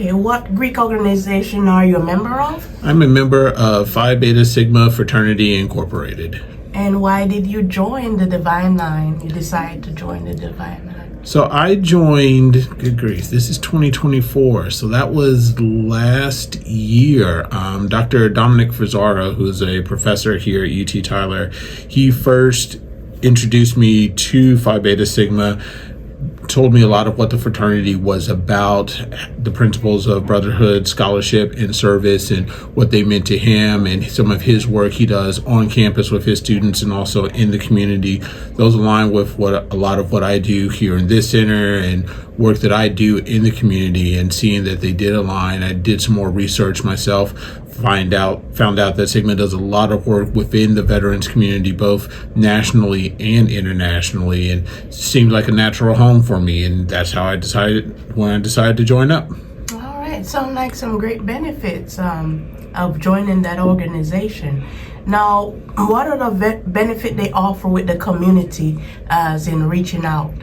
Okay, what Greek organization are you a member of? I'm a member of Phi Beta Sigma Fraternity Incorporated. And why did you join the Divine Nine? You decided to join the Divine Nine. So I joined, good grief, this is 2024. So that was last year. Dr. Dominic Fazzaro, who's a professor here at UT Tyler, he first introduced me to Phi Beta Sigma, told me a lot of what the fraternity was about, the principles of brotherhood, scholarship, and service, and what they meant to him, and some of his work he does on campus with his students and also in the community. Those align with a lot of what I do here in this center and work that I do in the community, and seeing that they did align, I did some more research myself, found out that Sigma does a lot of work within the veterans community, both nationally and internationally, and seemed like a natural home for me, and that's how I decided when I decided to join up. All right, sound like some great benefits of joining that organization. Now, what are the benefit they offer with the community as in reaching out?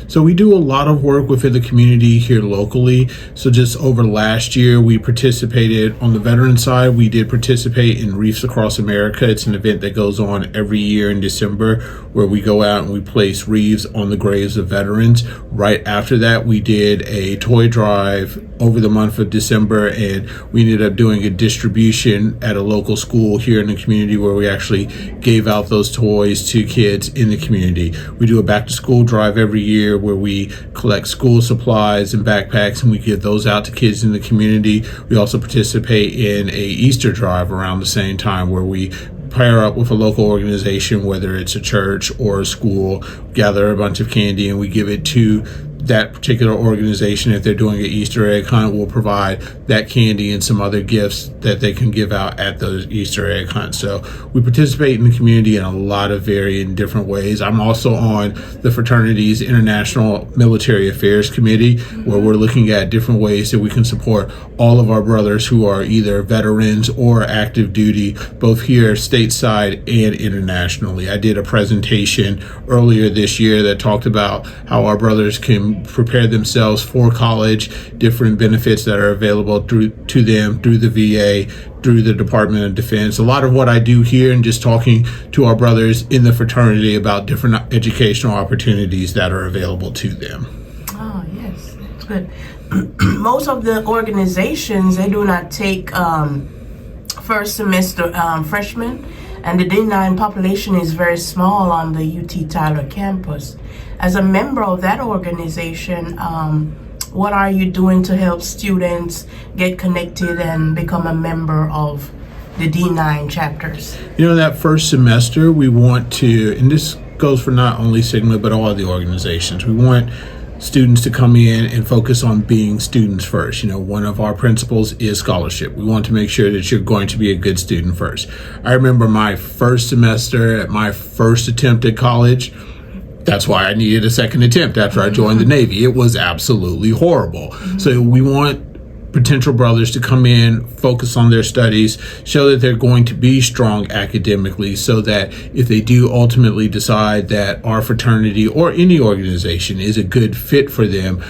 So we do a lot of work within the community here locally. So just over last year, we participated on the veteran side. We did participate in Reefs Across America. It's an event that goes on every year in December where we go out and we place wreaths on the graves of veterans. Right after that, we did a toy drive over the month of December, and we ended up doing a distribution at a local school here in the community where we actually gave out those toys to kids in the community. We do a back to school drive every year where we collect school supplies and backpacks and we give those out to kids in the community. We also participate in a Easter drive around the same time where we pair up with a local organization, whether it's a church or a school, gather a bunch of candy and we give it to that particular organization. If they're doing an Easter egg hunt, we'll provide that candy and some other gifts that they can give out at those Easter egg hunts. So we participate in the community in a lot of varying different ways. I'm also on the fraternity's International Military Affairs Committee, where we're looking at different ways that we can support all of our brothers who are either veterans or active duty, both here stateside and internationally. I did a presentation earlier this year that talked about how our brothers can prepare themselves for college, different benefits that are available to them through the VA, through the Department of Defense. A lot of what I do here and just talking to our brothers in the fraternity about different educational opportunities that are available to them. Oh, yes, that's good. Most of the organizations, they do not take first semester freshmen, and the D9 population is very small on the UT Tyler campus. As a member of that organization, what are you doing to help students get connected and become a member of the D9 chapters? You know, that first semester, we want to, and this goes for not only Sigma, but all of the organizations, we want students to come in and focus on being students first. You know, one of our principles is scholarship. We want to make sure that you're going to be a good student first. I remember my first semester at my first attempt at college. That's why I needed a second attempt after I joined the Navy. It was absolutely horrible. So we want potential brothers to come in, focus on their studies, show that they're going to be strong academically, so that if they do ultimately decide that our fraternity or any organization is a good fit for them,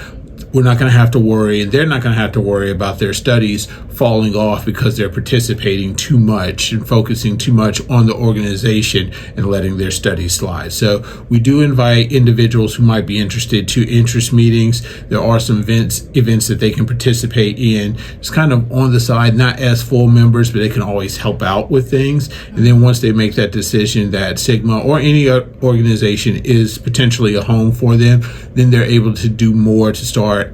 we're not going to have to worry, and they're not going to have to worry about their studies falling off because they're participating too much and focusing too much on the organization and letting their studies slide. So we do invite individuals who might be interested to interest meetings. There are some events that they can participate in. It's kind of on the side, not as full members, but they can always help out with things. And then once they make that decision that Sigma or any organization is potentially a home for them, then they're able to do more to start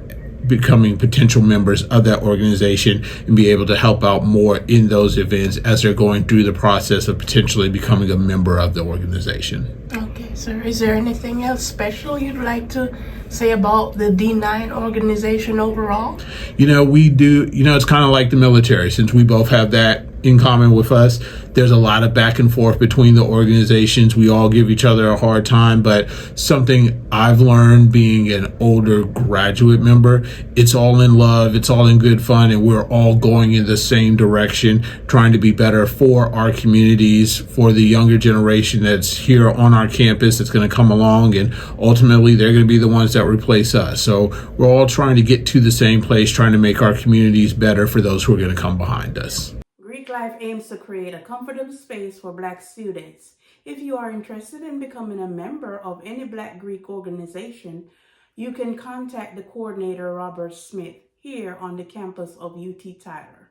becoming potential members of that organization and be able to help out more in those events as they're going through the process of potentially becoming a member of the organization. Okay, sir. Is there anything else special you'd like to say about the D9 organization overall? You know, we do, it's kind of like the military, since we both have that in common with us. There's a lot of back and forth between the organizations. We all give each other a hard time, but something I've learned being an older graduate member, it's all in love, it's all in good fun, and we're all going in the same direction, trying to be better for our communities, for the younger generation that's here on our campus that's going to come along, and ultimately they're going to be the ones that replace us. So we're all trying to get to the same place, trying to make our communities better for those who are going to come behind us. Greek Life aims to create a comfortable space for Black students. If you are interested in becoming a member of any Black Greek organization, you can contact the coordinator, Robert Smith, here on the campus of UT Tyler.